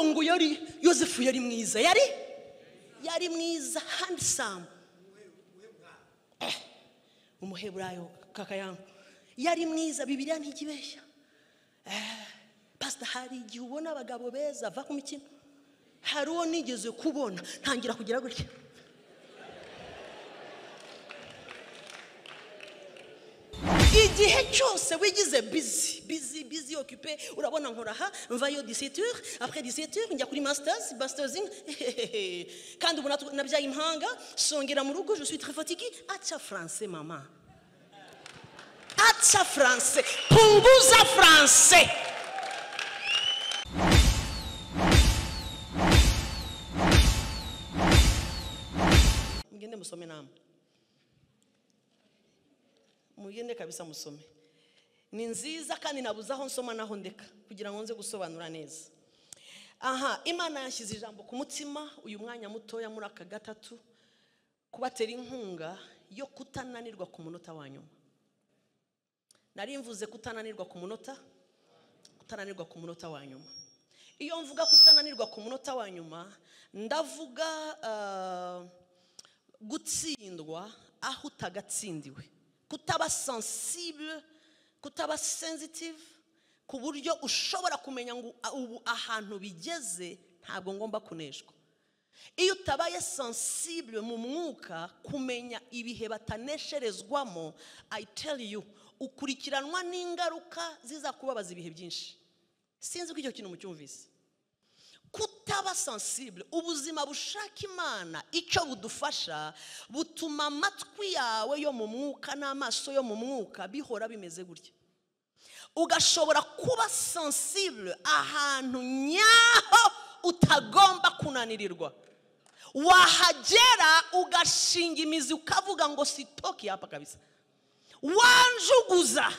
ahubwo ngo Yosefu yari mwiza, yari mwiza, handsome. Umuheburayo kaka yangu yari mwiza, Bibiliya ntigibeshya. Pastor, hari igihe ubona abagabo beza va ku mikino, hari uwo nigeze kubona ntangira kugira gutya. Igihe cyose wigize busy occupé, urabona nkora ha mvayo 17h, après 17h njya kuri masters kandi ubona nabyaye impanga, songera mu rugo, je suis très fatigué. Acha français maman, acha français, punguza français. Mugende musome namwe, mugende kabisa musome. Ni nziza kandi nabuze aho nsoma naho ndeka kugira ngo nze gusobanura neza. Aha, Imana yashyize ijambo ku mutima uyu mwanya mutoya muri aka gatatu, kubatera inkunga yo kutananirwa ku munota wa nyuma. Nari mvuze kutananirwa ku munota wa nyuma. Iyo mvuga kutananirwa ku munota wa nyuma, ndavuga gutsindwa aho utagatsindiwe, kutaba sensible, kutaba sensitive, ku buryo ushobora kumenya ngo ubu ahantu bigeze ntabwo ngomba kuneshwa. Iyo utabaye sensible mu mwuka kumenya ibihe batanesherezwamo, I tell you, ukurikiranwa n'ingaruka zizakubabaza ibihe byinshi. Sinzi ko icyo kintu mucyumvise. Kutaba sensible, ubuzima bushaka Imana icyo budufasha butuma amatwi yawe yo mu mwuka n'amaso yo mu mwuka bihora bimeze gutya. Ugashobora kuba sensible ahantu nyaho utagomba kunanirirwa. Wahagera ugashinga imizi ukavuga ngo sitoki hapa kabisa. Wanjuguza,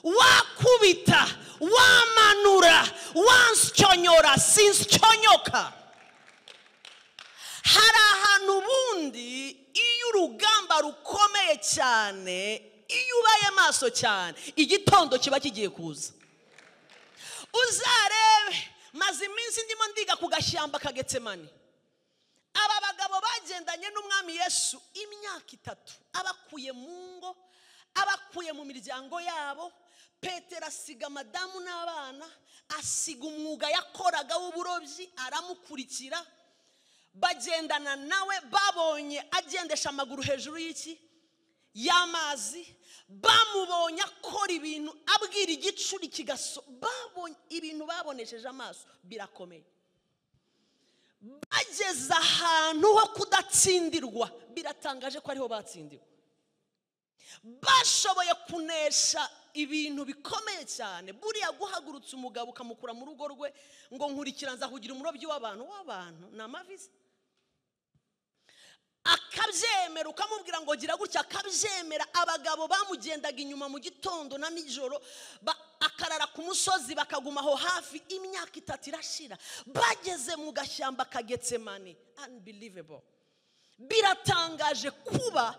wakubita, wamanura, wansyonyora, sinsyonyoka. Hari ahantu bundi iyo urugamba rukomeye cyane, iyo ubaye maso cyane, igitondo kiba kigiye kuza. Uzarebe maze iminsi ndimo ndiga ku gashyamba ka Getsemani. Aba bagabo bagendanye n'umwami Yesu imyaka 3, abakuye mu ngo, abakuye mu miryango yabo. Petero asiga madamu n'abana, asiga umwuga yakoraga w'uburobyi, aramukurikira. Bagendana nawe, babonye agendesha amaguru hejuru y'iki y'amazi, bamubonye akora ibintu abwira igicuri kigaso, babonye ibintu babonesheje amaso birakomeye. Bageze ahantu ho kudatsindirwa, biratangaje ko ariho batsindiwe. Bashoboye kunesha ibintu bikomeye cyane. Buriya guhagurutsa umugabo ukamukura mu rugo rwe ngo nkurikira nza kugira umurobyi w'abantu n'amavisi, akabyemera ukamubwira ngo gira gutya, akabyemera. Abagabo bamugendaga inyuma mu gitondo na nijoro, akarara ku musozi bakaguma aho hafi imyaka 3 irashira. Bageze mu gashyamba ka Getsemani, unbelievable, biratangaje kuba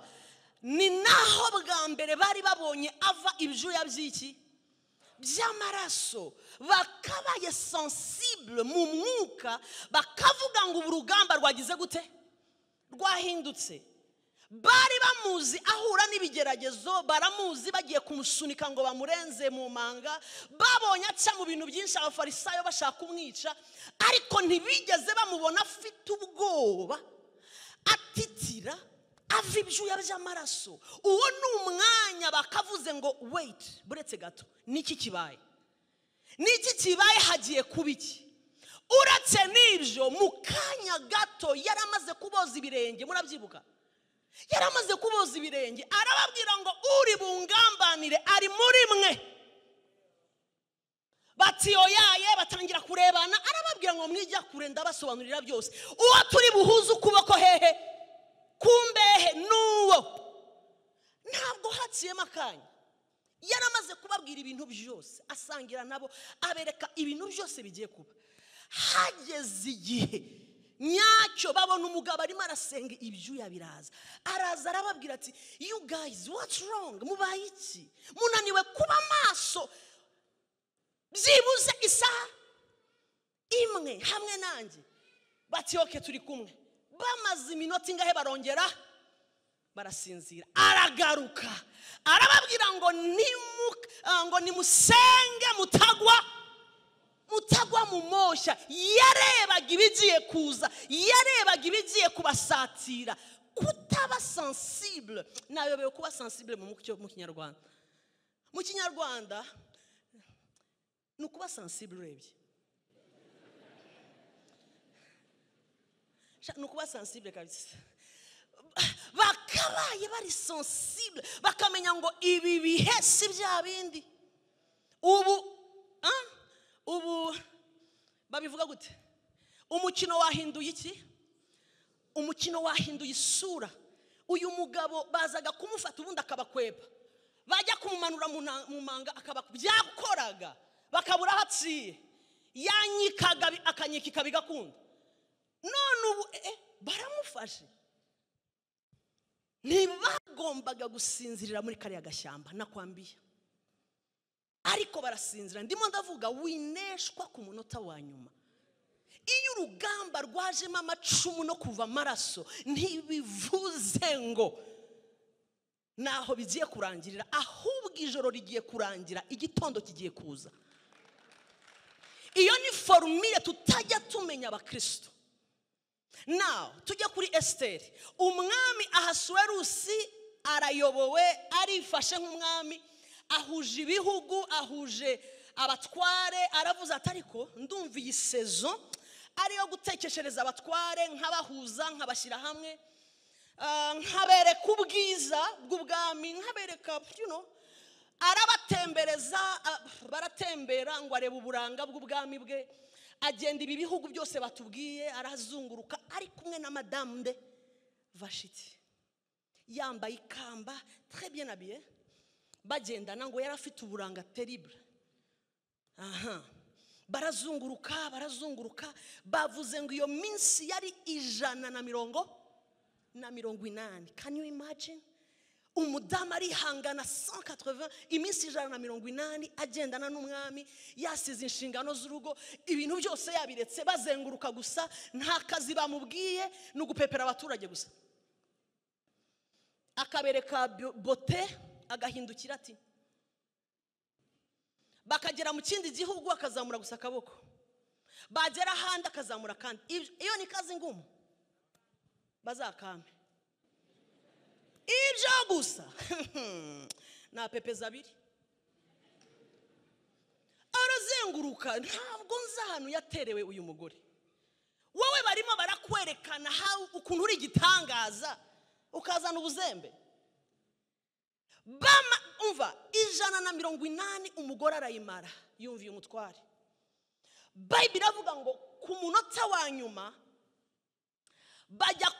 ni naho bwa mbere bari babonye ava ibyuya by'iki by'amaraso. Bakabaye sensible mu mwuka, bakavuga ngo urugamba rwagize gute, rwahindutse. Bari bamuzi ahura n'ibigeragezo, baramuzi bagiye kumusunika ngo bamurenze mu manga. Babonye aca mu bintu byinshi, abafarisayo bashaka kumwica, ariko ntibigeze bamubona afite ubwoba, atitira, ava ibyuya by'amaraso. Uwo ni umwanya bakavuze ngo wait, buretse gato, niki kibaye, hagiye kuba iki? Uretse n'ibyo, mu kanya gato yaramaze kuboza ibirenge. Murabyibuka, yaramaze kuboza ibirenge. Arababwira ngo uri bungambanire ari muri mwe. Bati oyaye, batangira kurebana. Arababwira ngo mwijya kure ndabasobanurira byose. Uwo turi buhuze ukuboko hehe, kumbehe nuwo. Ntabwo haciyemo akanya, yaramaze kubabwira ibintu byose, asangira nabo, abereka ibintu byose bigiye kuba. Hageze igihe nyacyo babona umugabo arimo arasenga, ibyuya biraza. Araza arababwira ati you guys, what's wrong? Mubaye iki? Munaniwe kuba maso byibuze isaha? kumwe hamwe nanjye bati oke turi kumwe. Bamaze iminota ingahe barongera barasinzira. Aragaruka arababwira ngo nimusenge mutagwa mu moshya. Yarebaga ibigiye kuza, yarebaga ibigiye kubasatira. Kutaba sensible, nayobewe kuba sensible mu Kinyarwanda. Mu Kinyarwanda ni ukuba sensible. Urebye ni ukuba sensible kabisa. Bakabaye bari sensible, bakamenya ngo ibi bihe si bya bindi. Ubu babivuga gute? Umukino wahinduye iki? Umukino wahinduye isura. Uyu mugabo bazaga kumufata ubundi akabakweba, bajya kumumanura mu manga byakoraga bakabura haciye, yanyikaga akanyikika bigakunda. None ubu baramufashe. Ntibagombaga gusinzirira muri kariya gashyamba nakwambiye, ariko barasinzira. Ndimo ndavuga wineshwa ku munota wa nyuma. Iyo urugamba rwajemo amacumu no kuva amaraso, ntibivuze ngo naho bigiye kurangirira, ahubwo ijoro rigiye kurangira, igitondo kigiye kuza. Iyo ni formule tutajya tumenya abakristo. Now tujya kuri Esteri. Umwami Ahasuwerusi arayobowe, arifashe nk'umwami, ahuje ibihugu, ahuje abatware. Aravuze ati ariko ndumva iyi saison ariyo gutekeshereza abatware, nkabahuza, nkabashyira hamwe, nkabereka ubwiza bw'ubwami, nkabereka arabatembereza. Baratembera ngo arebe uburanga bw'ubwami bwe. Agenda ibi bihugu byose batubwiye, arazunguruka ari kumwe na Madame de Vashiti, yambaye ikamba, très bien habillé. Bagendana ngo yari afite uburanga terrible. Barazunguruka. Bavuze ngo iyo minsi yari 180. Can you imagine? Umudamu arihangana 180, iminsi 180 agendana n'umwami, yasize inshingano z'urugo, ibintu byose yabiretse, bazenguruka gusa, nta kazi bamubwiye, no gupepera abaturage gusa. Akabereka bote, agahindukira ati. Bakagera mu kindi gihugu akazamura gusa akaboko, bagera ahandi akazamura kandi. Iyo ni kazi ngumu, bazakame ibyo gusa. Na pepeza abiri arazenguruka. Ntabwo nzi ahantu yaterewe uyu mugore. Wowe barimo barakwerekana ukuntu uri igitangaza, ukazana ubuzembe. Umva 180 umugore arayimara, yumviye umutware. Bible iravuga ngo ku munota wa nyuma bajya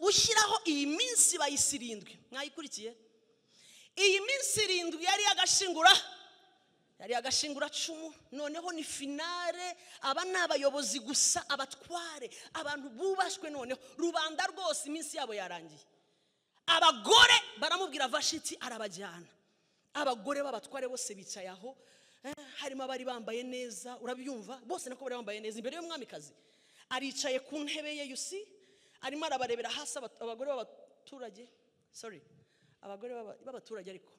gushyiraho iyi minsi bayise 7. Mwayikurikiye? Iyi minsi 7 yari agashingura cumu. Noneho ni finale. Aba ni abayobozi gusa, abatware, abantu bubashwe. Noneho rubanda rwose iminsi yabo yarangiye. Abagore baramubwira Vashiti arabajyana. Abagore b'abatware bose bicaye aho, harimo abari bambaye neza, urabyumva, bose nako bari bambaye neza. Imbere y'umwamikazi aricaye ku ntebe ye, you see, arimo arabarebera hasi. Abagore b'abaturage, sorry, abagore b'abaturage ariko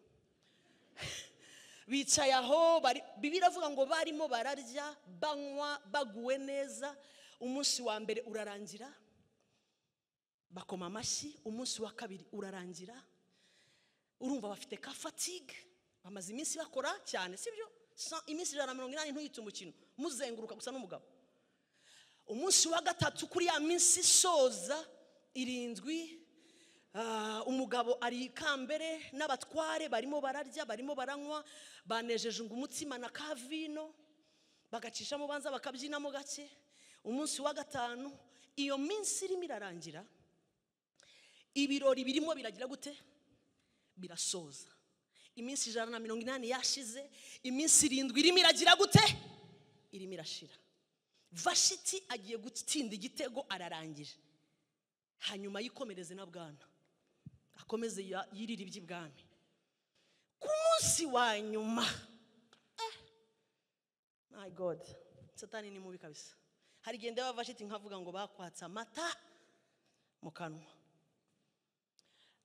bicaye aho. Bibiliya iravuga ngo barimo bararya, banywa, baguwe neza. Umunsi wa mbere urarangira, bakoma amashyi. Umunsi wa kabiri urarangira, urumva bafite ka fatigue, bamaze iminsi bakora cyane, sibyo? Iminsi 180 ntuyite umukino, muzenguruka gusa n'umugabo. Umunsi wa gatatu kuri ya minsi soza 7, umugabo ari kambere n'abatware, barimo bararya, barimo baranywa, banejeje ngo umutsima na kavino, bagacishamo banza bakabyinamo gake. Umunsi wa gatanu iyo minsi irimo irarangira, ibirori birimo biragira gute? Birasoza. Iminsi 180 yashize, iminsi 7 irimo iragira gute? Irimo irashira. Vashiti agiye gutsinda igitego, ararangije. Hanyuma yikomereze na bwana, akomeze yirira iby'ibwami. Ku munsi wa nyuma, my God, Satani ni mubi kabisa. hari igihe ndeba Vashiti nkavuga ngo bakwatsa amata mu kanwa.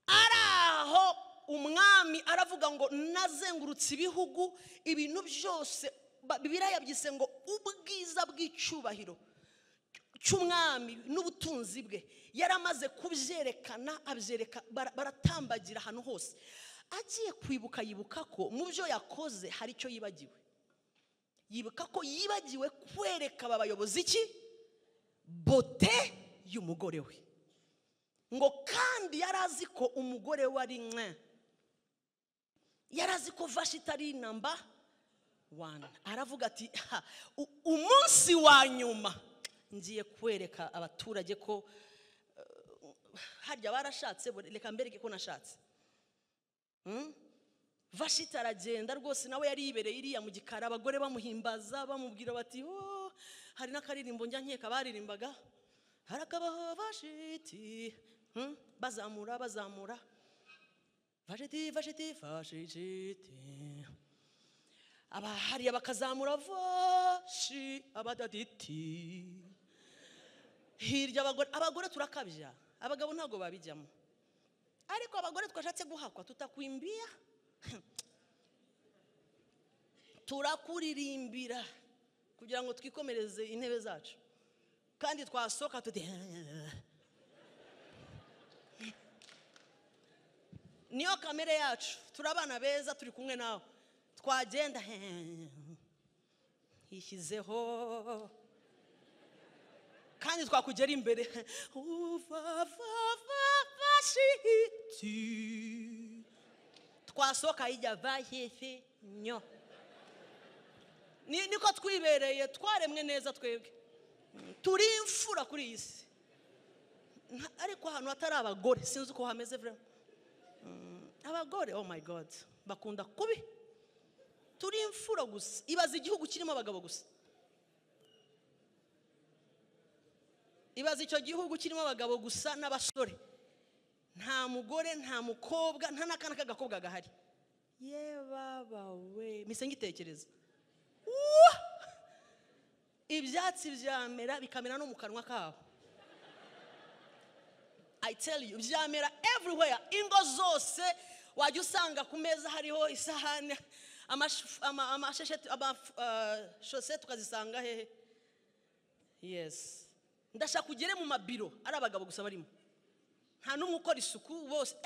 Araho umwami aravuga ngo nazengurutse ibihugu, ibintu byose Bibiliya yabyise ngo ubwiza bw'icyubahiro cy'umwami n'ubutunzi bwe yaramaze kubyerekana, abyereka baratambagira ahantu hose. Agiye kwibuka yibuka ko mu byo yakoze hari icyo yibagiwe. Yibuka ko yibagiwe kwereka abayobozi iki? Bote y'umugore we. Ngo kandi yarazi ko umugore we ari yarazi ko Vashiti ari namba 1. Aravuga ati umunsi wa nyuma ngiye kwereka abaturage ko harya barashatse, reka mbereke ko nashatse. Vashiti aragenda rwose, nawe yari yibereye iriya mu gikara, abagore bamuhimbaza bamubwira bati hari n'akaririmbo njya nkeka baririmbaga, harakabaho Vashiti, bazamura Vashiti Vashiti Vashiti, abahariya bakazamura Vashi abadaditi. Hirya abagore turakabya, abagabo ntago babijyamo. Ariko abagore twashatse guhakwa tutakwimbia, turakuririmbira kugira ngo twikomereze intebe zacu, kandi twasoka tuti niyo kamere yacu, turabana beza turi kumwe nawe, twagenda yishyizeho kandi twakugera imbere Vashiti, twasoka ijya Vashiti nyo. Niko twibereye, twaremwe neza twebwe, turi imfura kuri iyi si. Ariko ahantu hatari abagore sinzi uko hameze vraiment. Abagore, oh my God, bakunda kubi. Turi imfura gusa, ibaza igihugu kirimo abagabo gusa. Ibaza icyo gihugu kirimo abagabo gusa n'abasore, nta mugore nta mukobwa nta n'akana k'agakobwa gahari. Ye baba we, mise ngitekereza ibyatsi byamera bikamera no mu kanwa kabo. I tell you, byamera everywhere. Ingo zose wajya usanga ku meza hariho isahane, shosete tukazisanga hehe. Yes, ndashaka kugere mu mabiro ari abagabo gusa barimo, nta n'umwe ukora isuku, bose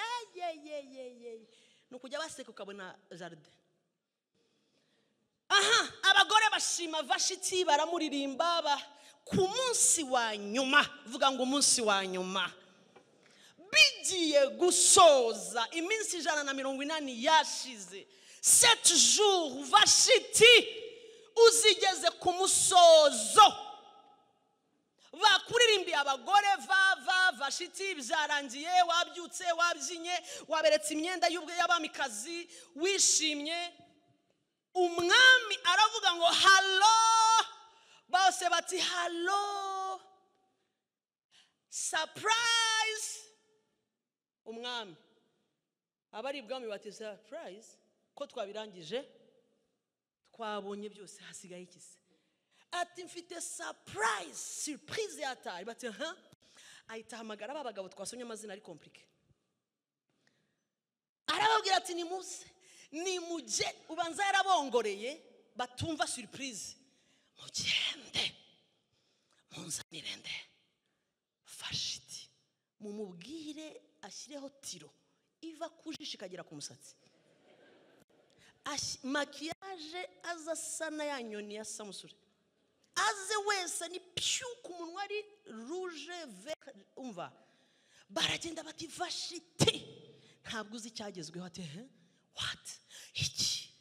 nukujya baseka ukabona jardin. Abagore bashima Vashiti, baramuririmba ku munsi wa nyuma. Vuga ngo umunsi wa nyuma bigiye gusoza iminsi 180 yashize, 7 jours Vashiti uzigeze ku musozo. Bakuririmbiye abagore Vashiti, byarangiye, wabyutse wabyinye, waberetse imyenda y'abamikazi, wishimye. Umwami aravuga ngo hallo, bose bati hallo, surprise. Umwami abari ibwami bati surprise, ko twabirangije, twabonye byose, hasigaye ikise. Ati mfite surprise yatari. Bati ahita hamagara abagabo twasomye amazina ari compliqué, arababwira ati nimuje ubanza yarabongoreye batumva surprise, mugende munzanire nde Vashiti, mumubwire ashyireho tiro iva kujisha ikagera ku musatsi, makiyaje azasana ya nyoni ya Samusure, aze wese ni pyuka umunwa ari rouge vert. Umva baragenda bati Vashiti ntabwo uzi cyagezweho. Ati what iki?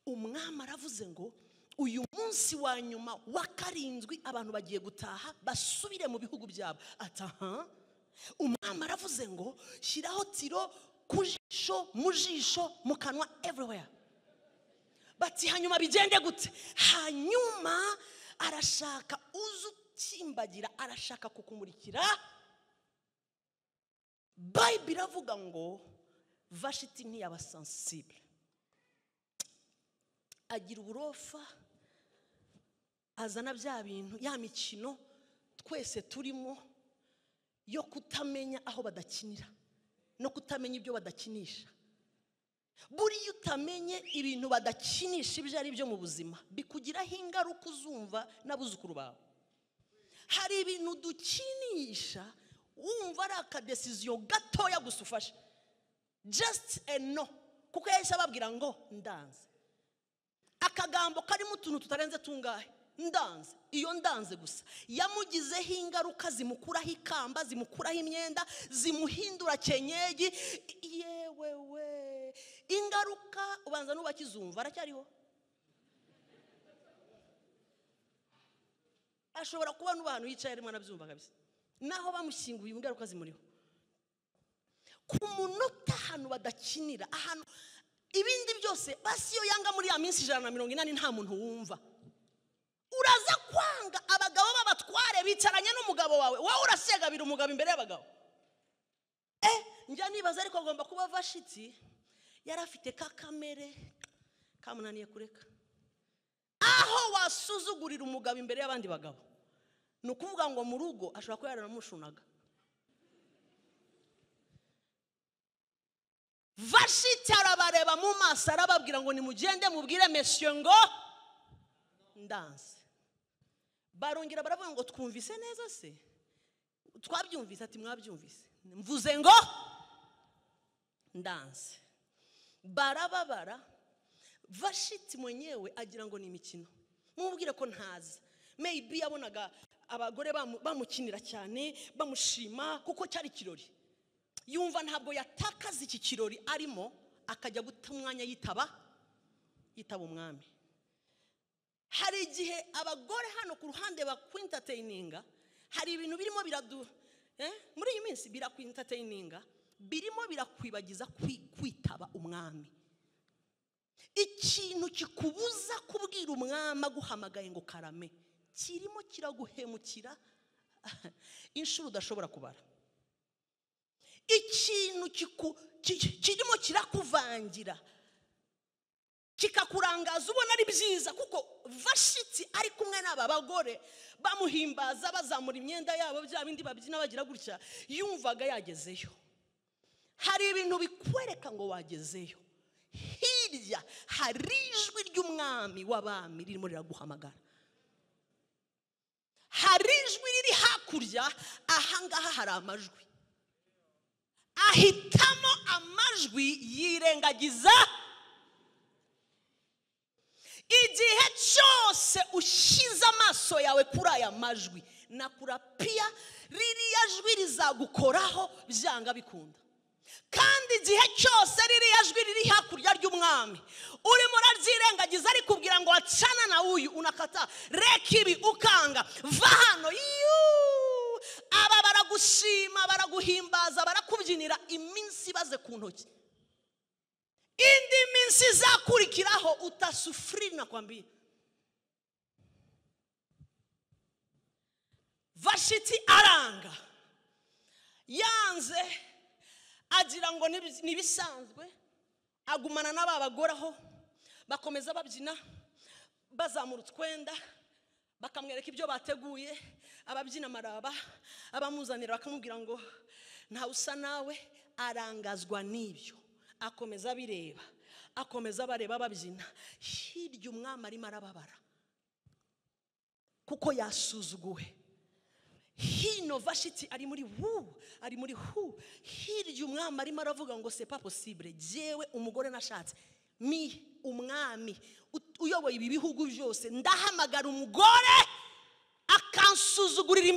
Umwami aravuze ngo uyu munsi wa nyuma wa 7 abantu bagiye gutaha basubire mu bihugu byabo. Ati umwami aravuze ngo shyiraho tiro kujisho, mujisho, mu kanwa, everywhere. Bati hanyuma bigende gute? Hanyuma arashaka uzukimbagira, arashaka kukumurikira. Bible iravuga ngo Vashiti ntiyaba sensible, agira uburofa, azana bya bintu ya mikino twese turimo yo kutamenya aho badakinira no kutamenya ibyo badakinisha. Buriya utamenye ibintu badakinisha ibyo ari byo mu buzima bikugiraho ingaruka uzumva n'abuzukuru bawe. Hari ibintu dukinisha wumva ari akadesiziyo gatoya gusa ufashe, just a no, kuko yahise ababwira ngo ndanze. Akagambo karimo utuntu tutarenze tungahe, ndanze. Iyo ndanze gusa yamugizeho ingaruka zimukuraho ikamba, zimukuraho imyenda, zimuhindura kenyegi. Yewe we, ingaruka ubanza n'ubakizumva aracyariho. Ashobora kuba n'abantu yicaye arimo anabyumva kabisa, naho bamushyinguye ingaruka zimuriho. Ku munota hano badakinira ahantu ibindi byose basi yo yanga muri ya minsi 180 nta muntu wumva. Uraza kwanga abagabo b'abatware bicaranye n'umugabo wawe, wowe urasegabira umugabo imbere y'abagabo. Njya nibaza ariko agomba kuba Vashiti yarafite kakamere kamunaniye kureka. Aho wasuzugurira umugabo imbere y'abandi bagabo, nukuvuga ngo mu rugo ashobora kuba yaranamushunaga. Vashiti arabareba mu maso arababwira ngo nimugende mubwire monsieur ngo ndanze. Barongera baravuga ngo twumvise neza se, twabyumvise. Ati mwabyumvise, mvuze ngo ndanze. Barababara. Vashiti mwenyewe agira ngo ni imikino, mubwire ko ntaza. Maybe yabonaga abagore bamukinira cyane bamushima kuko cyari kirori, yumva ntabwo yatakaza iki kirori arimo, akajya guta umwanya yitaba umwami. Hari igihe abagore hano ku ruhande bakwintataininga, hari ibintu birimo muri iyi minsi birakwintataininga, birimo birakwibagiza kwitaba umwami. Ikintu kikubuza kubwira umwami aguhamagaye ngo karame kirimo kiraguhemukira inshuro udashobora kubara. Ikintu kirimo kirakuvangira kikakurangaza ubona ari byiza, kuko Vashiti ari kumwe n'aba bagore bamuhimbaza bazamura imyenda yabo, bya bindi babyina bagira gutya, yumvaga yagezeyo. Hari ibintu bikwereka ngo wagezeyo. Hirya hari ijwi ry'umwami w'abami ririmo riraguhamagara. Hari ijwi riri hakurya, ahangaha hari amajwi. Ahitamo amajwi yirengagiza. Igihe cyose ushize amaso yawe kuri aya majwi, nakurapia ririya jwi rizagukoraho byanga bikunda. Kandi igihe cyose ririya jwi riri hakurya ry'umwami urimo urabyirengagiza, ari kubwira ngo acana na uyu unakata, reka ibi ukanga, va hano. Aba baragushima, baraguhimbaza, barakubyinira iminsi baze ku ntoki. Indi minsi izakurikiraho utasufriri nakwambia. Vashiti aranga, yanze, agira ngo nibisanzwe, agumana n'aba bagore aho bakomeza babyina bazamura utwenda, bakamwereka ibyo bateguye, ababyina maraba, abamuzanira bakamubwira ngo nta usa nawe. Arangazwa n'ibyo, akomeza bireba, akomeza bareba babyina. Hirya umwami arimo arababara kuko yasuzuguwe. Hino Vashiti ari muri hirya umwami arimo aravuga ngo c'est pas possible, jewe umugore nashatse umwami uyoboye ibi bihugu byose, ndahamagara umugore akansuzugurira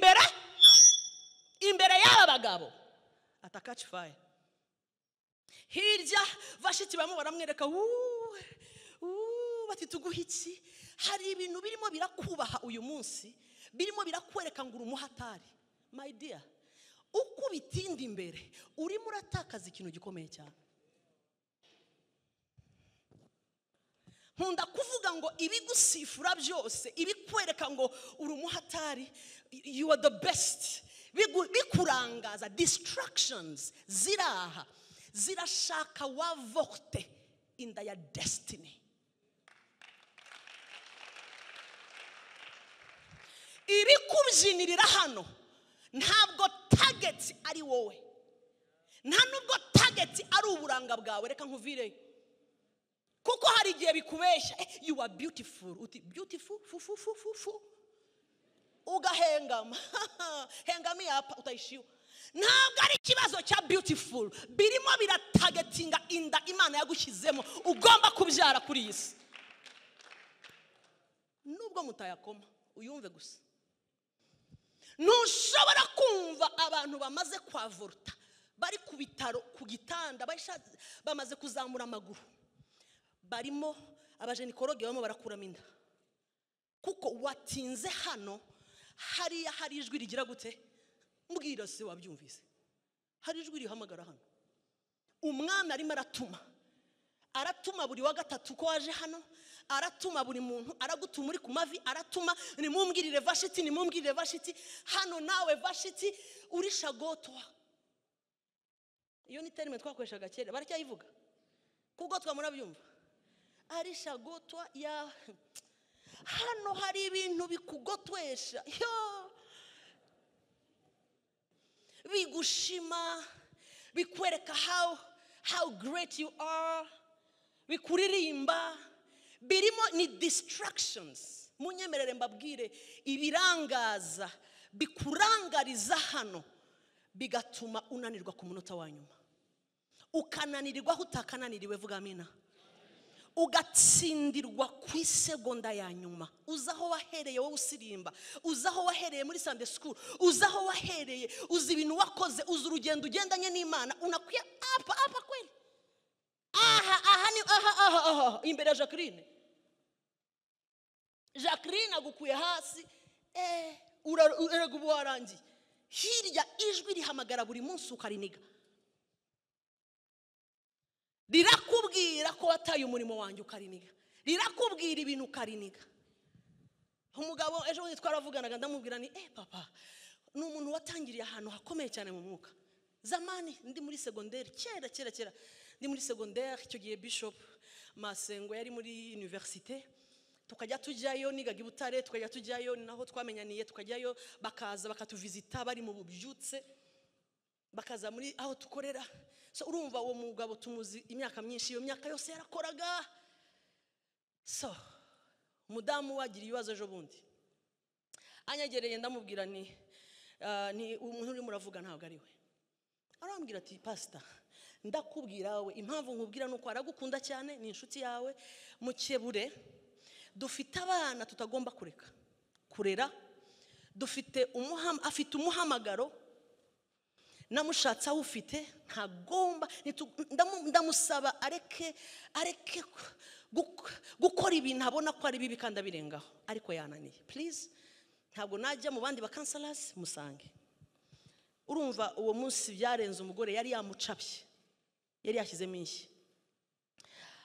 imbere y'aba bagabo, atakaci fire. Hirya Vashiti bamwe baramwereka bati tuguhe iki. Hari ibintu birimo birakubaha uyu munsi, birimo birakwereka ngo urumuhatari. My dear, uko bitinda imbere urimo uratakaza ikintu gikomeye cyane. Nkunda kuvuga ngo ibigusifura byose, ibikwereka ngo urumuhatari, you are the best, bikurangaza, distractions ziraha, zirashaka wavorte in their destiny. ibikubyinirira hano ntabwo target ari wowe, nta nubwo target ari uburanga bwawe. Reka nkuvireyo, kuko hari igihe bikubeshya, you are beautiful, uti beautiful fu ugahengama hengami yapa utayishiwe. Ntabwo ari ikibazo cya beautiful, birimo biratagetinga inda Imana yagushyizemo ugomba kubyara kuri iyi si. Nubwo mutayakoma uyumve gusa, ntushobora kumva abantu bamaze kwavorta bari ku bitaro ku gitanda bamaze kuzamura amaguru, barimo abajenikologe bamo barakuramo inda, kuko watinze hano. Hariya hari ijwi rigira gute? Mbwira se wabyumvise, hari ijwi rihamagara hano. Umwami arimo aratuma buri wa gatatu ko waje hano, aratuma buri muntu, aragutuma uri ku mavi, aratuma nimumbwirire Vashiti hano, nawe Vashiti uri shagotwa. Iyo ni terime twakoreshaga kera, baracyayivuga kuko twamurabyumva. Ari shagotwa ya hano, hari ibintu bikugotwesha, yo bigushima, bikwereka how great you are, bikuririmba, birimo ni distractions. Munyemerere mbabwire, ibirangaza bikurangariza hano bigatuma unanirwa ku munota wa nyuma, ukananirirwa aho utakananiriwe. Vuga amina. Ugatsindirwa ku isegonda ya nyuma. Uzaho wahereye wowe usirimba, uzaho wahereye muri Sunday school, uzaho wahereye, uzi ibintu wakoze, uzi urugendo ugendanye n'Imana, unakwiye apa kweli. Aha imbere ya Jacqueline agukuye hasi, uragubu warangiye. Hirya ijwi rihamagara buri munsi ukariniga, rirakubwira ko wataye umurimo wanjye ukariniga, rirakubwira ibintu ukariniga. Umugabo ejo bundi twaravuganaga, ndamubwira ni papa, ni umuntu watangiriye ahantu hakomeye cyane mu mwuka. Zamani ndi muri secondaire, kera ndi muri secondaire, icyo gihe Bishop Masengo yari muri université, tukajya tujyayo, nigaga i Butare, tukajya tujyayo, naho twamenyaniye, tukajyayo bakaza bakatuvizita bari mu bubyutse, bakaza muri aho tukorera. So urumva uwo mugabo tumuzi imyaka myinshi, iyo myaka yose yarakoraga. So mudamu wagira ibibazo ejo bundi, anyegereye, ndamubwira ni umuntu uri muravuga ntabwo ari we. Arambwira ati pastor, ndakubwira we impamvu nkubwira nuko aragukunda cyane, ni inshuti yawe, mukebure. Dufite abana tutagomba kurera, dufite afite umuhamagaro, namushatse aho ufite ntagomba. Ndamusaba areke gukora ibintu abona ko ari bibi kandi abirengaho, ariko yananiye. Please, ntabwo najya mu bandi bakansalasi musange. Urumva uwo munsi byarenze, umugore yari yamucapye, yari yashyizemo inshyi,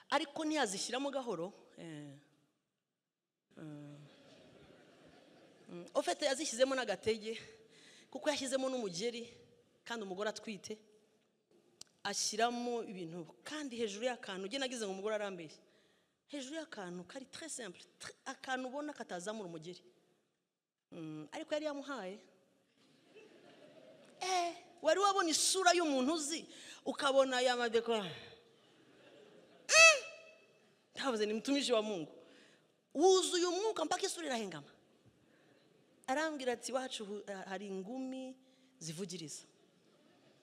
ariko ntiyazishyiramo gahoro. Ofete yazishyizemo n'agatege, kuko yashyizemo n'umugeri, kandi umugore atwite, ashyiramo ibintu kandi hejuru y'akantu. Ugiye nagize ngo umugore arambeshye, hejuru y'akantu kari très simple, akantu ubona katazamura umugeri, ariko yari yamuhaye. Wari wabona isura y'umuntu uzi, ukabona yamadeko, ndavuze ni mtumishi wa Mungu, wuzuye umwuka mpaka isura irahengama. Arambwira ati wacu hari ingumi zivugiriza.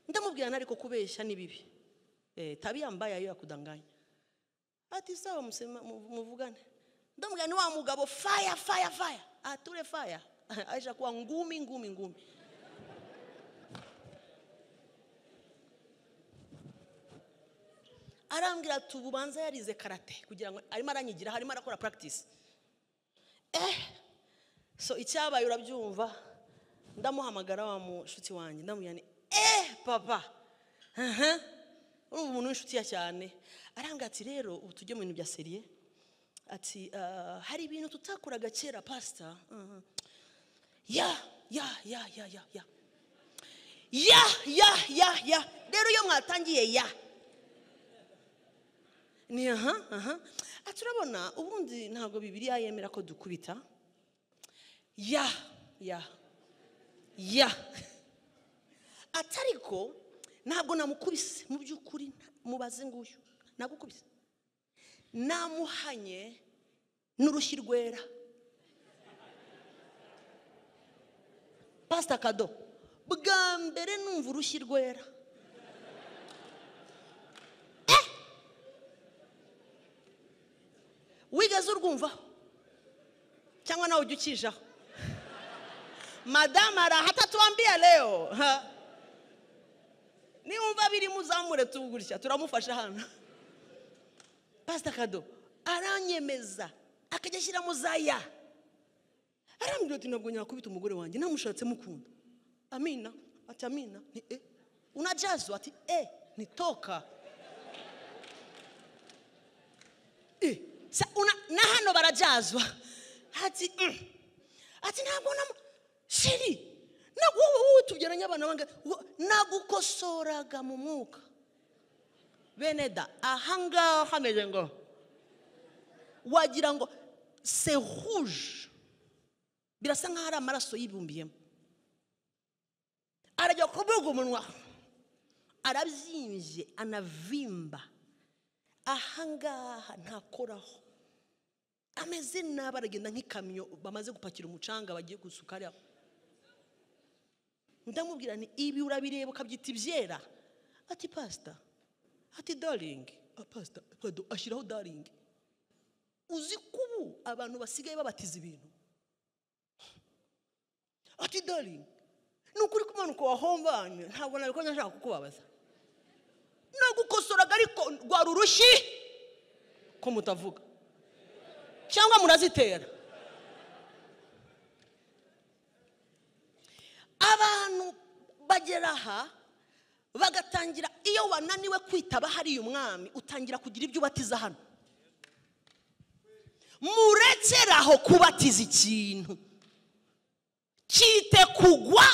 Ndamubwira ariko kubeshya ni bibi, tabia mbaya yo yakudanganya. Ati sawa muvugane. Ndamubwira ni wa mugabo fire, ature fire, aisha kuwa ngumi. Arambwira tububanza yarize karate kugira ngo arimo aranyigira, harimo arakora practice. So icyabaye urabyumva, ndamuhamagara wa mushuti wanjye, ndamubwira ni papa, umuntu w'inshuti ya cyane. Arambwira ati rero ubu tujye mu bintu bya serie. Ati hari ibintu tutakoraga kera pastor. Ya rero iyo mwatangiye ni aturabona ubundi ntabwo Bibiliya yemera ko dukubita. ya atariko ntabwo namukubise mu by'ukuri mubaze nguyu nagukubise namuhanye n'urushyi rwera. Pastor Kado bwa mbere numva urushyi rwera. Wigeze urwumva cyangwa nawe ujya ukijaho? Madame arahata tuambia leo niumva biri muzamure tugurishya turamufasha hano. Pastor Kado aranyemeza akajya ashyira muzaya arambwira ati ntabwo nyakubita umugore wanjye namushatse mukunda. Amina ati amina ni unajazwa ati nitoka na hano barajazwa ati ntabwo sheri nawo tubyaranye abana bange nagukosoraga mu mwuka beneda ahanga hameze ngo wagira ngo c'est rouge birasa nkaho ari amaraso yibumbiyemo. Arajya kubuga umunwa arabyimbye anavimba ahangaha ntakoraho ameze nabi aragenda nk'ikamyo bamaze gupakira umucanga bagiye gusuka ariho. Ndamubwira ni ibi urabireba ukabyita ibyera. Ati pastor ati darling pastor Kado ashyiraho darling. Uzi kubu abantu basigaye babatiza ibintu. Ati darling nukuri kumanuka wahombanye ntabwo nabiko nashaka kukubabaza nagukosoraga ariko rwara urushyi ko mutavuga cyangwa murazitera. Abantu bageraha bagatangira iyo wananiwe kwitaba hari umwami utangira kugira ibyo ubatiza hano. Murekeraho kubatiza ikintu cyite kugwa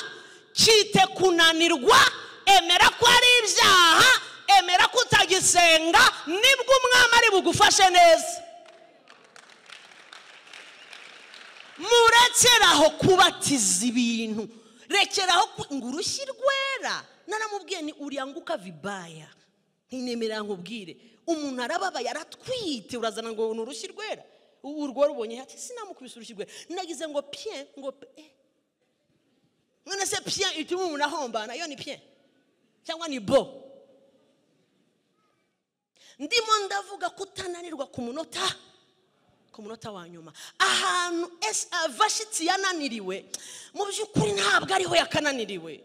cyite kunanirwa emera ko ari ibyaha emera ko utagisenga nibwo umwami ari bugufashe neza. Murekeraho kubatiza ibintu rekeraho ngo urushyi rwera. Naramubwiye ni urianguka vibaya ntinemera nkubwire umuntu arababaye aratwite urazana ngo n'urushyi rwera urwo rubonye ati sinamukubise urushyi rwera nagize ngo pien ngo none se pien ituma umuntu ahombana yo ni pien cyangwa ni bo. Ndimo ndavuga kutananirwa ku munota wa nyuma ahantu Vashiti yananiriwe mu by'ukuri ntabwo ariho yakananiriwe.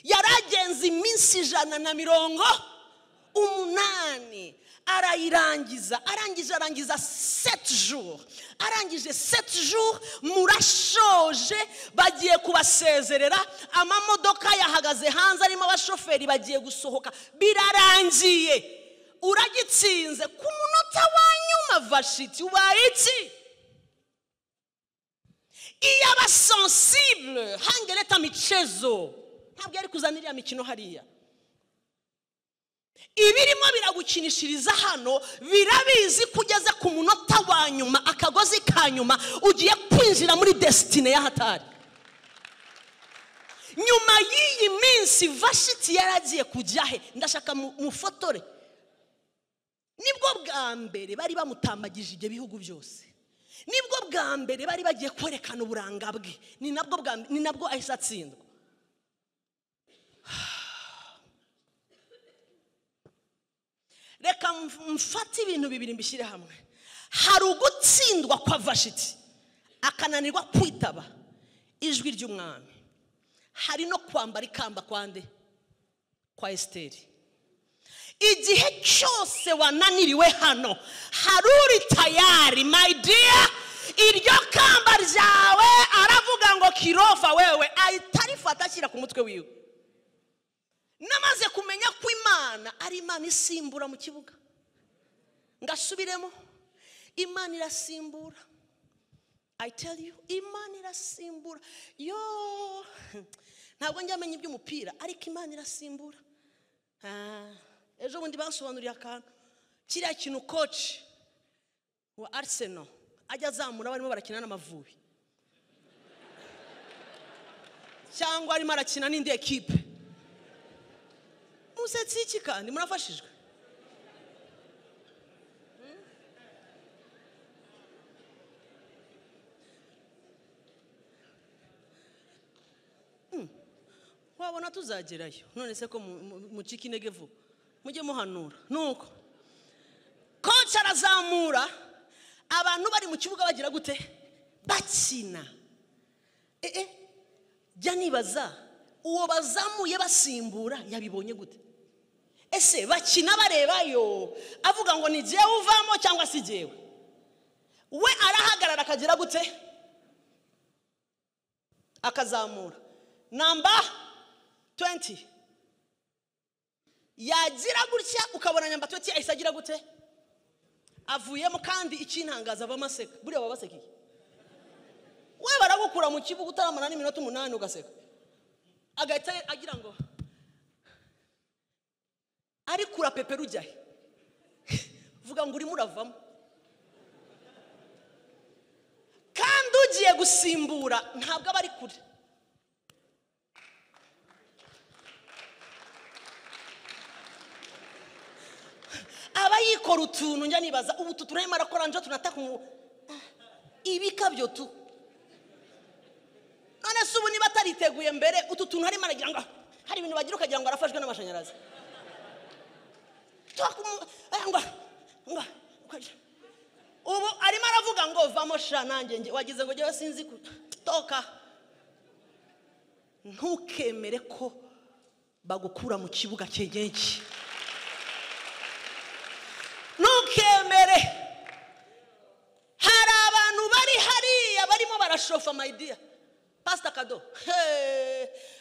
Yaragenze iminsi 180 arayirangiza arangiza 7 jours. Arangije 7 jours murashoje bagiye kubasezerera amamodoka yahagaze hanze arimo abashoferi bagiye gusohoka birarangiye. Uragitsinze ku munota wa nyuma Vashiti ubaye iki? Iyo aba sensible hangeleta michezo ntabwo ari kuzanira mikino hariya. Ibirimo biragukinishiriza hano birabizi kugeza ku munota wa nyuma akagozi ka nyuma ugiye kwinjira muri destiny ya hatari. Nyuma y'iyi minsi Vashiti yaragiye kujya he? Ndashaka mufotore. Nibwo bwa mbere bari bamutambagije ibyo bihugu byose. Nibwo bwa mbere bari bagiye kwerekana uburanga bwe. Ni nabwo ahise atsindwa. Reka mfate ibintu bibiri mbishyire hamwe. Hari ugutsindwa kwa Vashiti akananirwa kwitaba ijwi ry'umwami. Hari no kwambara ikamba kwande kwa Esteri. Igihe cyose wananiriwe hano haruri tayari my dear iryo kamba ryawe aravuga ngo Kirofa wewe ayitarifata ashyira ku mutwe wiwe. Namaze kumenya ko Imana ari Imana isimbura mu kibuga. Ngasubiremo Imana irasimbura. I tell you Imana irasimbura. Yo ntabwo njyamenye iby'umupira ariko Imana irasimbura. Ejo bundi bansobanuriye akantu kiriya kintu coach wa Arsenal ajya azamura barimo barakina n'Amavubi. cyangwa arimo arakina n'indi ekipe. Musetsi iki kandi murafashijwe? Wabona tuzagerayo. None se ko mucika intege vuba, mujye muhanura. Nuko kocha arazamura, abantu bari mu kibuga bagira gute? Bakina. Jya nibaza uwo bazamuye basimbura yabibonye gute? Ese bakina barebayo avuga ngo ni jewe uvamo cyangwa si jewe? We arahagarara akagira gute? Akazamura namba 20. Yagira gutya ukabona namba 20 ayisagira gute? Avuyemo kandi ikintangaza bamaseka. Buri babasekiye. We baragukura mu kibuga utaramana n'iminota 8 ugaseka. Agahita agira ngo ari kura peperu ujyahe. Vuga ngo urimo uravamo. Kandi ugiye gusimbura ntabwo aba ari kure. Aba yikora utuntu njya nibaza ubu tuturema arakora njo tunataka ibikabyo tu. None se ubu niba atariteguye mbere utu tuntu harimo aragira ngo hari ibintu bagira ukagira ngo arafashwe n'amashanyarazi. Ubu arimo aravuga ngo vamo sha nanjye wagize ngo jewe sinzi toka. Ntukemere ko bagukura mu kibuga cyegenki. Ntukemere. Hari abantu bari hariya barimo barashofa my dear. Pastor Kado.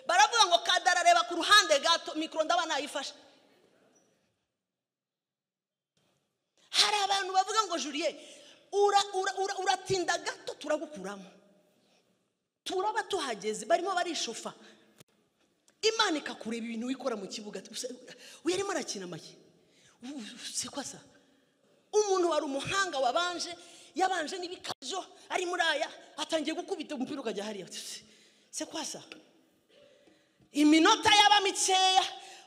Baravuga ngo kadarareba ku ruhande gato mikro ndabana yifasha. Hari abantu bavuga ngo Julien uratinda gato turagukuramo. Turaba tuhageze barimo barishofa. Imana ikakureba ibintu wikora mu kibuga. Uyarimo arakina make. C'est quoi ça? Umuntu wari umuhanga wabanje yabanje n'ibikajo ari muraya atangiye gukubita umupira ukajya hariya. C'est quoi ça? Iminota yaba mikeya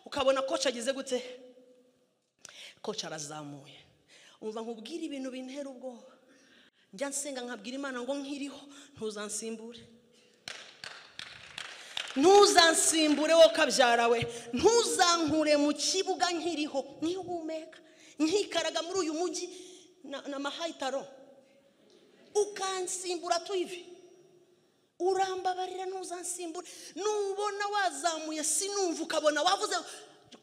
ukabona coach agize gute? Coach arazamuye. Umva nkubwira ibintu bintera ubwoba. Njya nsenga nkabwira Imana ngo nkiriho ntuzansimbure. Ntuzansimbure wo kabyara we. Ntuzankure mu kibuga nkiriho. Nihumeka. Nkikaraga muri uyu mugi na mahayitaro. Ukansimbura tuivi. Urambabarira ntuzansimbure. Nubona wazamuye sinumva ukabona wavuze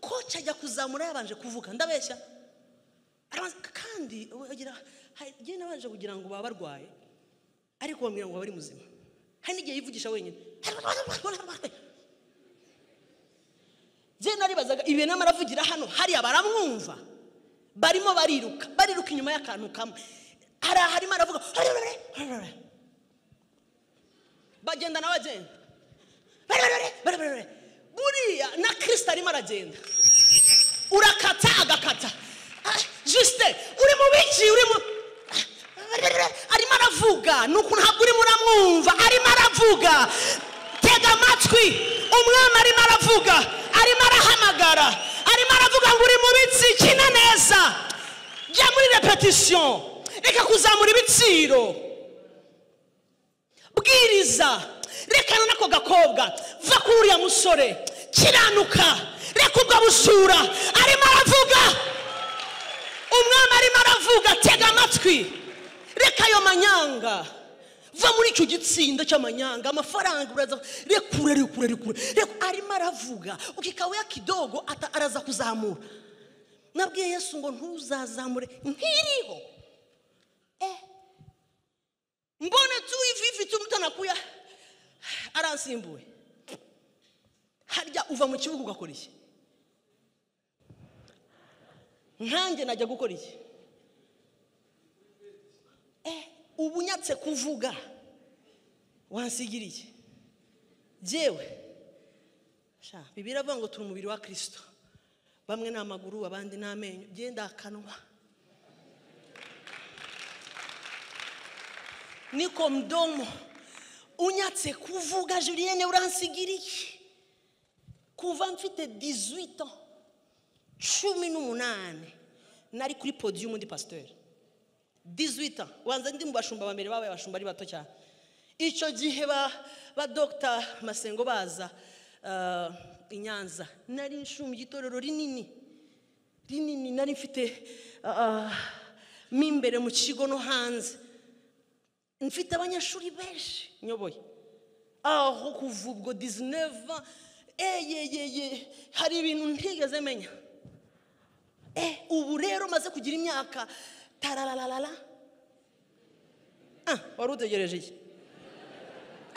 coach ajya kuzamura yabanje kuvuga ndabeshya. Kandi ugira je nabanje kugira ngo baba barwaye ariko bamwira ngo bari muzima. Hari n'igihe yivugisha wenyine. Je naribazaga ibintu amaravugira hano hari abaramwumva. Barimo bariruka inyuma y'akantu kamwe. Harimo aravuga bagenda n'abagenda. Buriya na Kristo arimo aragenda. Urakata agakata. Juste uri mu biki uri mu arimo aravuga nuko ntabwo uri muramwumva arimo aravuga. Tega amatwi umwami arimo aravuga arimo arahamagara arimo aravuga ngo uri mu bitsi kina neza. Jya muri repetition reka kuzamura ibitsiro. Bwiriza rekana nako gakobwa va kuri uriya musore kiranuka reka ubwo busura arimo aravuga. Umwami arimo aravuga tega amatwi reka ayo manyanga va muri icyo gitsinda cy'amanyanga amafaranga uraza rekure arimo aravuga ukikawe ya kidogo araza kuzamura. Nabwiye Yesu ngo ntuzazamure nkiriho. Mbone tu ivi tumutanakuya aransimbuye. Harya uva mu kibuga ugakora iki? Nkanjye najya gukora iki? Ubunyatse kuvuga wansigira iki? Jewe sha Bibiliya avuga ngo turi umubiri wa Kristo. Bamwe n'amaguru abandi n'amenyo. Genda akanwa. Niko mdomo. unyatse kuvuga Julienne uransigiriye kuva mfite 18 ans 18 nari kuri podium ndi pasteur 18 ans wanza ndi mu bashumba bambere babaye abashumba ari bato cyane icyo gihe ba Dr Masengo baza inyanza nari nshumye igitorero rinini nari mfite mimbere mu kigo no hanze mfite abanyeshuri benshi nyoboye aho kuva ubwo 19 ans hari ibintu ntigeze menya ubu rero maze kugira imyaka tarararara wari utegereje iki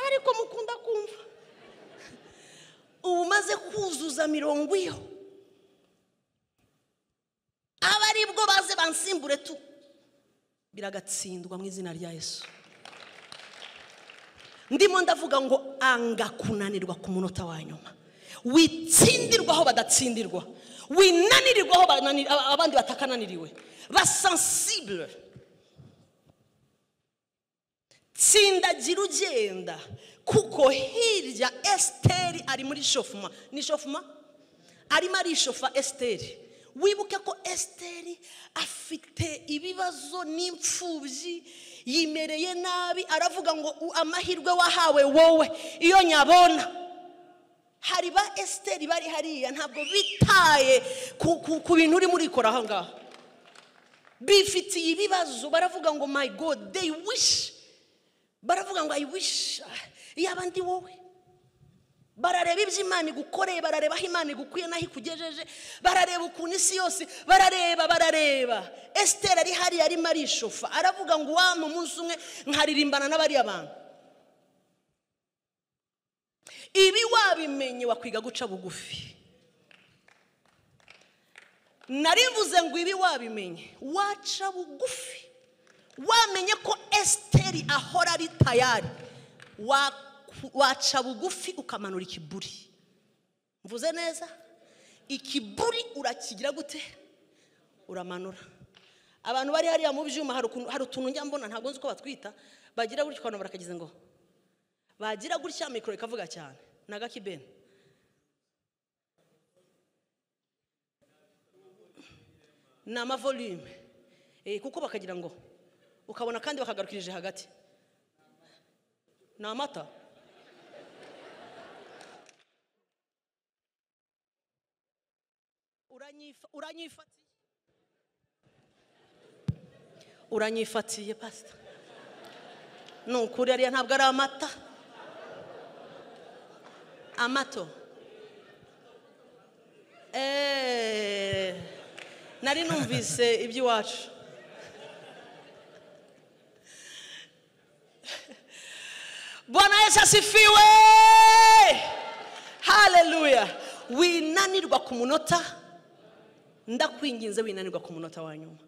ariko mukunda kumva ubu maze kuzuza 70 aba aribwo baze bansimbure tu biragatsindwa mu izina rya Yesu. Ndimo ndavuga ngo anga kunanirwa ku munota wa nyuma, witsindirwa aho badatsindirwa, winanirirwa aho abandi batakananiriwe, basensible. Tsindagira ugenda kuko hirya Esteri ari muri shofuma. Ni shofuma? Arimo arishofa Esteri. Wibuke ko Esteri afite ibibazo n'imfubyi, yimereye nabi, aravuga ngo amahirwe wahawe wowe iyo nyabona. Hari ba Esteri bari hariya ntabwo bitaye ku bintu uri muri kora hanga, bifitiye ibibazo, baravuga ngo my God, they wish, baravuga ngo I wish yabandi wowe. Barareba iby'Imana igukoreye, barareba aho Imana igukuye naho ikugejeje, barareba ukuntu isi yose, barareba. Esteri ari hari arimo arishofa, aravuga ngo wampa umunsi umwe nkaririmbana n'abari abantu. Ibi wabimenye wakwiga guca bugufi. Narivuze ngo ibi wabimenye waca bugufi, wamenye ko Esteri ahora ari tayari, waca bugufi ukamanura ikiburi. Mvuze neza? Ikiburi urakigira gute? Uramanura. Abantu bari hariya mu byuma hari utuntu njya mbona ntabwo nzi ko batwita, bagira gutya ukabona barakagize ngo bagira gutya mikoro ikavuga cyane nagakibene. Na ama volume kuko bakagira ngo ukabona kandi bakagarukirije hagati. Na amata uranyifatiye pastor. Nukuri ariya ntabwo ari amata, amato. Nari numvise iby'iwacu. Bwana Yesu asifiwe. Hallelujah. Winanirwa ku munota, ndakwinginze winanirwa ku munota wa nyuma.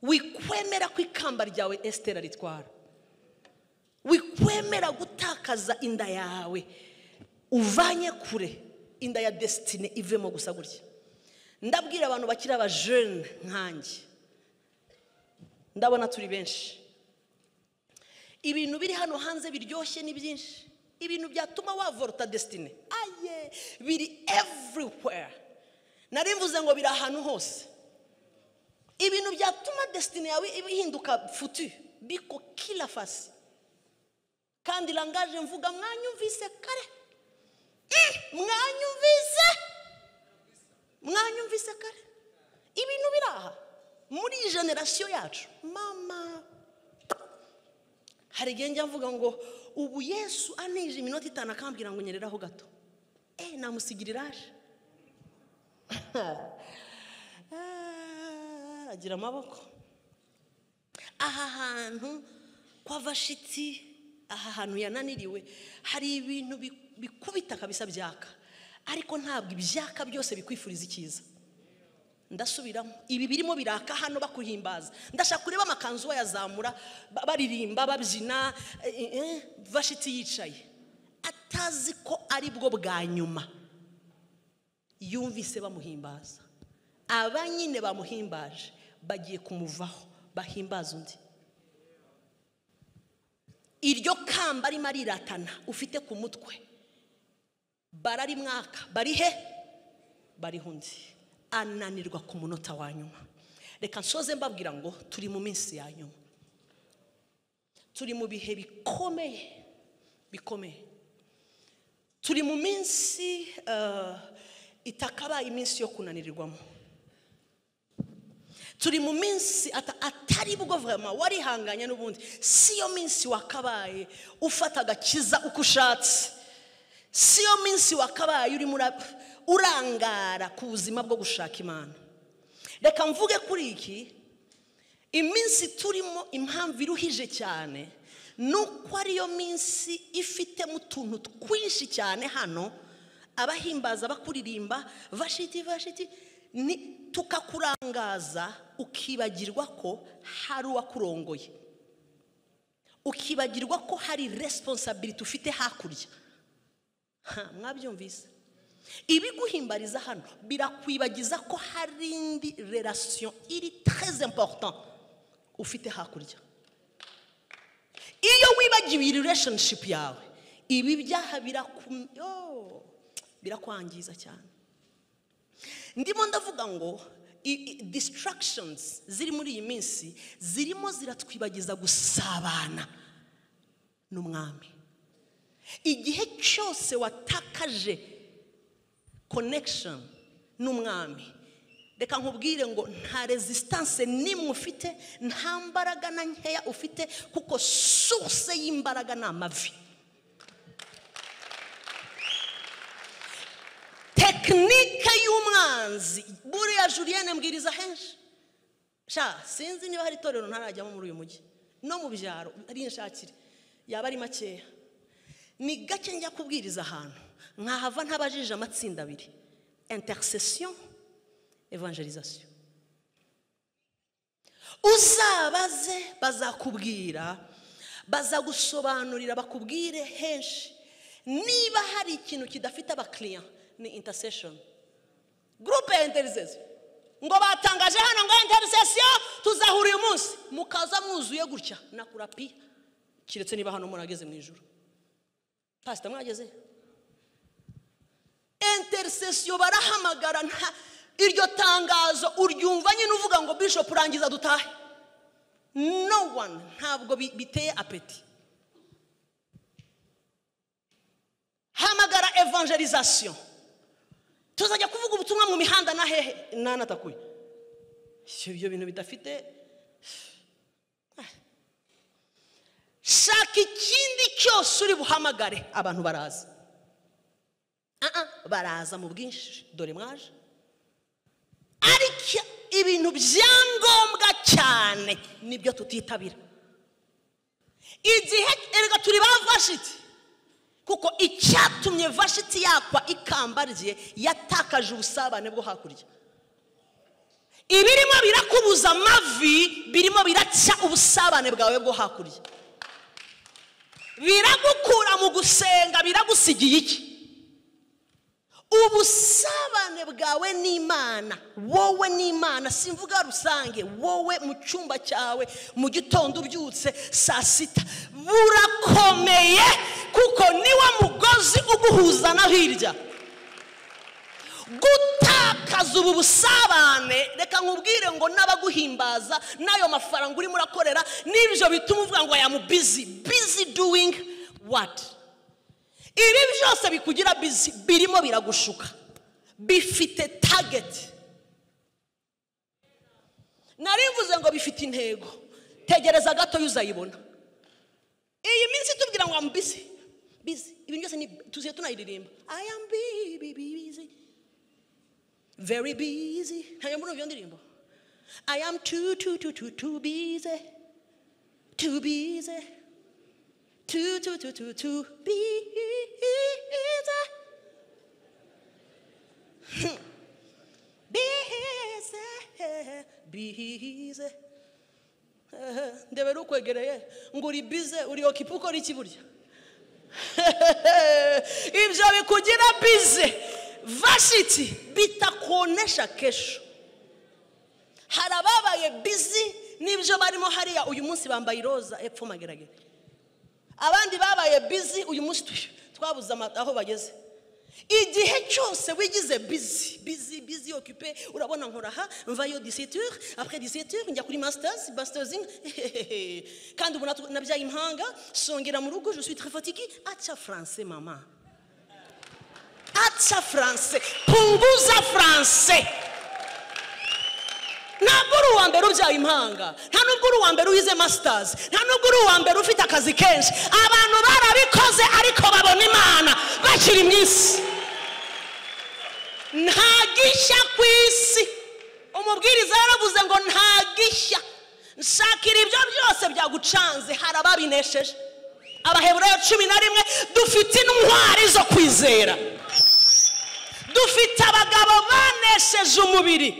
Wikwemera ko ikamba ryawe Esteri ritwara. Wikwemera gutakaza inda yawe uvanye kure, inda ya destiny ivemo gusa gutya. Ndabwira abantu bakira aba jeune nkanjye, ndabona turi benshi. Ibintu biri hano hanze biryoshye ni byinshi, ibintu byatuma wavorta destiny aye biri everywhere. Narimvuze ngo biri ahantu hose. Ibintu byatuma destiny yawe ihinduka futu biko kila fasi. Kandi langaje mvuga mwanyumvise kare, mwanyumvise kare. Ibintu biraha muri generation yacu. Mama hari genja mvuga ngo ubu Yesu aneje iminota 5 akambwira ngo nyereraho gato, namusigiriraje. Agira amaboko aha hantu kwa Vashiti, aha hantu yananiriwe hari ibintu bikubita kabisa byaka, ariko ntabwo ibyaka byose bikwifuriza icyiza. Ndasubiramo, ibi birimo biraka hano bakuhimbaza, ndashaka kureba amakanzu bayazamura baririmba babyina, Vashiti yicaye atazi ko ari bwo bwa nyuma yumvise bamuhimbaza. Abanyine bamuhimbaje bagiye kumuvaho bahimbaza undi. iryo kamba arimo ariratana ufite ku mutwe barari mwaka bari he bari hundi ananirwa ku munota wa nyuma. Reka nsoze mbabwira ngo turi mu minsi ya nyuma, turi mu bihe bikomeye, turi mu minsi itakabaye iminsi yo kunanirirwamo, turi mu minsi atari bwo vraiment warihanganya n'ubundi siyo minsi wakabaye ufata agakiza uko ushatse, siyo minsi wakabaye uri urangara ku buzima bwo gushaka Imana. Reka mvuge kuri iki, iminsi turimo impamvu iruhije cyane nuko ariyo minsi ifite mu tuntu twinshi cyane hano abahimbaza bakuririmba vashiti ni tukakurangaza ukibagirwa ko hari uwakurongoye, ukibagirwa ko hari responsibility ufite hakurya. Mwabyumvise? Ibiguhimbariza hano birakwibagiza ko hari indi relation iri très important ufite hakurya. Iyo wibagiwe relationship yawe, ibi byaha birakwangiza cyane. Ndimo ndavuga ngo distractions ziri muri iyi minsi zirimo ziratwibagiza gusabana n'umwami. Igihe cyose watakaje connection n'umwami, reka nkubwire ngo nta resistance nimwe ufite, nta mbaraga na nkeya ufite, kuko source y'imbaraga ni amavi. Tekinike y'umwanzi buriya Julienne mbwiriza henshi sinzi niba hari itorero ntarajyamo muri uyu mujyi no mu byaro ari inshakire yaba ari makeya, ni gake njya kubwiriza ahantu nkahava ntabajije amatsinda abiri: intercession, evangelisation. Uzabaze bazakubwira, bazagusobanurira, bakubwire henshi. Niba hari ikintu kidafite abakiriya ni intercession. Groupe ya intercession ngo batangaje hano ngo intercession tuzahura uyu munsi, mukaza mwuzuye gutya nakurapi, kiretse niba hano murageze mu ijuru. Pastor mwageze? Intercession barahamagara, iryo tangazo uryumva nyine uvuga ngo bishop urangiza dutahe. No one, ntabwo biteye apeti. Hamagara evangelisation, tuzajya kuvuga ubutumwa mu mihanda na hehe natakuye. Ibyo bintu bidafite. Shaka ikindi cyose uri buhamagare abantu baraza. Baraza mu bwinshi, dore mwaje. Ariko ibintu byangombwa cyane nibyo tutitabira. Igihe erega turi bavashiti, kuko icyatumye vashiti yakwa ikamba rye yatakaje ubusabane bwo hakurya. Ibirimo birakubuza amavi, birimo biraca ubusabane bwawe bwo hakurya. Biragukura mu gusenga, biragusigiye iki? Ubusabane bwawe n'Imana, wowe n'Imana, simvuga rusange, wowe mu cyumba cyawe mu gitondo ubyutse saa sita, burakomeye kuko niwa mugozi uguhuza na hirya. Gutakaza ubu busabane, reka nkubwire ngo n'abaguhimbaza n'ayo mafaranga uri murakorera n'ibyo bituma uvuga ngo I am busy doing what? Ibi byose bikugira busy birimo biragushuka, bifite target. Narimvuze ngo bifite intego, tegereza gato yuzayibona. Iyi minsi tubwira ngo am busy, ibi byose ni tuziye tunayiririmba, I am busy, very busy. Ntayo muri iyo ndirimbo, I am too busy, too busy, too busy. Ndebe rukwegereye ngo uri busy, uri occupé ukora iki burya? Ibyo bikugira busy vashiti bitakonesha kesho. Hari ababaye busy n'ibyo barimo hariya uyu munsi bambaye iroza epfo mageragere, abandi babaye busy uyu munsi twabuze aho bageze. Igihe cyose wigize busy occupé, urabona nkoraha mvayo 17h, après 17h njya kuri mastersing kandi ubu nabyaye impanga, songera mu rugo, je suis très fatigué. Acha français maman, acha français, punguza français. Ntabwo uri uwa mbere ubyaye impanga, nta nubwo uri uwa mbere uyize masters, nta nubwo uri uwa mbere ufite akazi kenshi. Abantu barabikoze ariko babona Imana bakiri mu isi. Nta gishya ku isi. Umubwiriza yaravuze ngo nta gishya. Nshakira ibyo byose byagucanze, hari ababinesheje. Abaheburayo 11 dufite intwari zo kwizera. Dufite abagabo banesheje umubiri.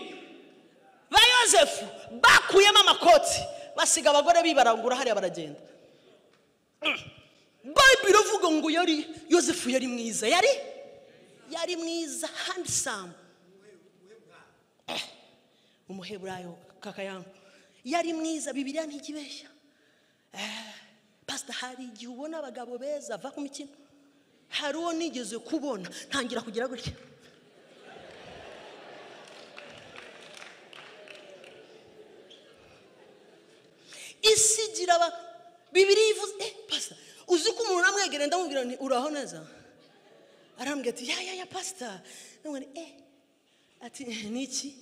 Ba Yosefu bakuyemo amakoti, basiga abagore bibarangura hariya baragenda. Bible ivuga ngo Yosefu yari mwiza, yari mwiza, handsome. Umuheburayo kaka yangu yari mwiza, Bibiliya ntikibeshya. Pastor, hari igihe ubona abagabo beza va ku mikino. Hari uwo nigeze kubona ntangira kugira gutya. Isigira Bibiliya ivuze pastor, uzi ko umuntu namwegere ndamubwira nti uraho neza, arambwira ati ya pastor, none ati niki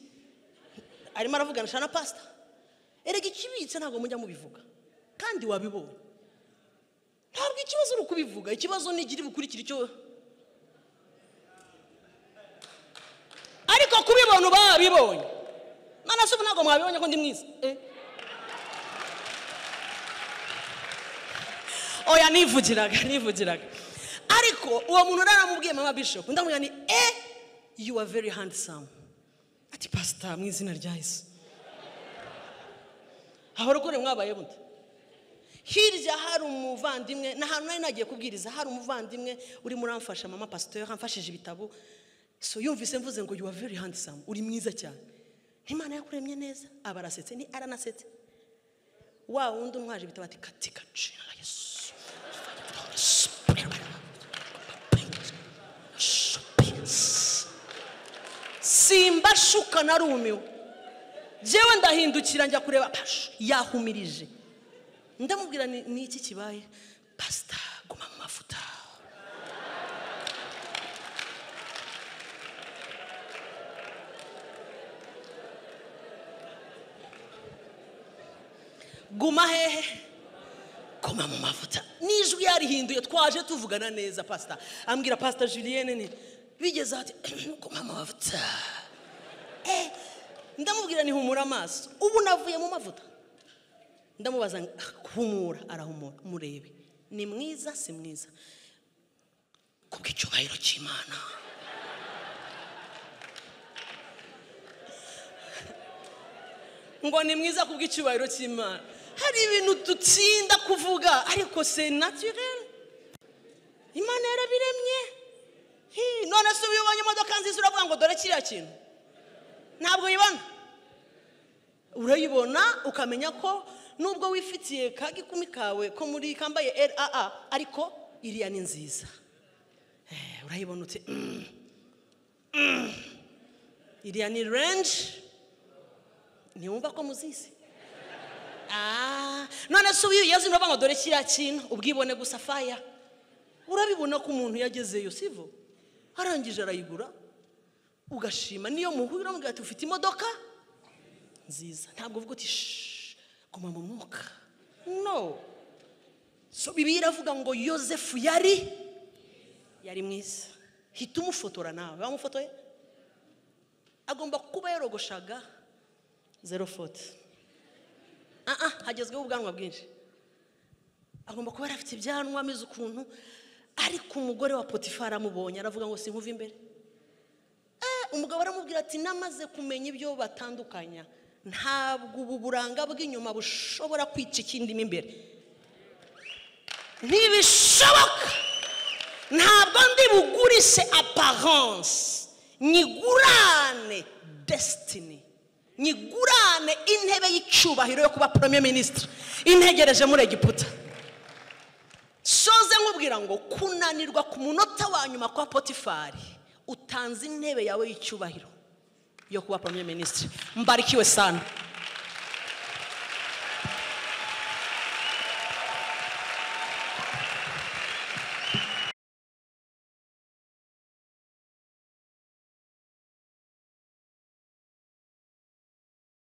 arimo aravugana shana pastor, erega ikibitse ntago mujya mubivuga kandi wabibonye. Ntabwo ikibazo uri kubivuga, ikibazo ni giri bukurikira icyo, ariko kubibona ubabibonye. Nana se ntago mwabibonye ko ndi mwiza. Oya nivugiraga. Ariko uwo muntu naramubwiye mama Bishop, ndamubwira ni you are very handsome. Ati pastor mu izina rya Yesu. Aho rukore mwabaye bunte. Hirya hari umuvandimwe na hano nari nagiye kubwiriza, hari umuvandimwe uri muramfasha mama pastor, amfashije ibitabo. So yumvise mvuze ngo you are very handsome, uri mwiza cyane. Imana yakuremye neza, abarasetse ni aranasetse. Wa wundi umwaje ibitabo ati katika jina la Yesu. Simba shuka narumiwe. Jewe ndahindukira njya kureba yahumirije. Ndamubwira ni iki kibaye? Pastor guma mu mafuta. Guma hehe? Guma mu mafuta. Nijwi yarihinduye, twaje tuvugana neza pastor. Ambwira Pastor Julienne ni bigeze ati guma mu mafuta. Ndamubwira ni humura amaso. Ubu navuye mu mavuta. Ndamubaza humura, arahumura, murebe. Ni mwiza si mwiza? Kubw'icyubahiro cy'Imana. Ngo ni mwiza kubw'icyubahiro cy'Imana. Hari ibintu dutsinda kuvuga ariko c'est naturel. Imana yarabiremye. None se ubibonye imodoka nziza uravuga ngo dore kiriya kintu. Ntabwo yibona. Urayibona ukamenya ko nubwo wifitiye kagikumi kawe ko muri kambaye RAA ariko iriya ni nziza. Urayibona uti iriya ni range. Niwumva ko muzizi. None se uyu yazi uravuga ngo dore kiriya kintu ubwibone gusa faya. Urabibona ko umuntu yagezeyo sivo. Arangije arayigura ugashima, niyo muhura mugira ati ufite imodoka nziza, ntabwo uvuga uti guma mu mwuka. No. So Bibiliya iravuga ngo Yosefu yari mwiza. Hita umufotora nawe, bamufotoye. Agomba kuba yarogoshaga 040. Hagezweho ubwanwa bwinshi. Agomba kuba yarafite ibyanwa ameze ukuntu, ariko umugore wa Potifara amubonye aravuga ngo sinkuva imbere. Umugabo aramubwira ati namaze kumenya ibyo batandukanya, ntabwo ubu buranga bw'inyuma bushobora kwica ikindi imbere. Ntibishoboka. Ntabwo ndi bugurishe apparence, nyigurane destiny, nyigurane intebe y'icyubahiro yo kuba premier ministre integereje muri Egiputa. soze nkubwira ngo kunanirwa ku munota wa nyuma kwa Potifari utanze intebe yawe y'icyubahiro yo kuba premier ministre. Mbarikiwe sana.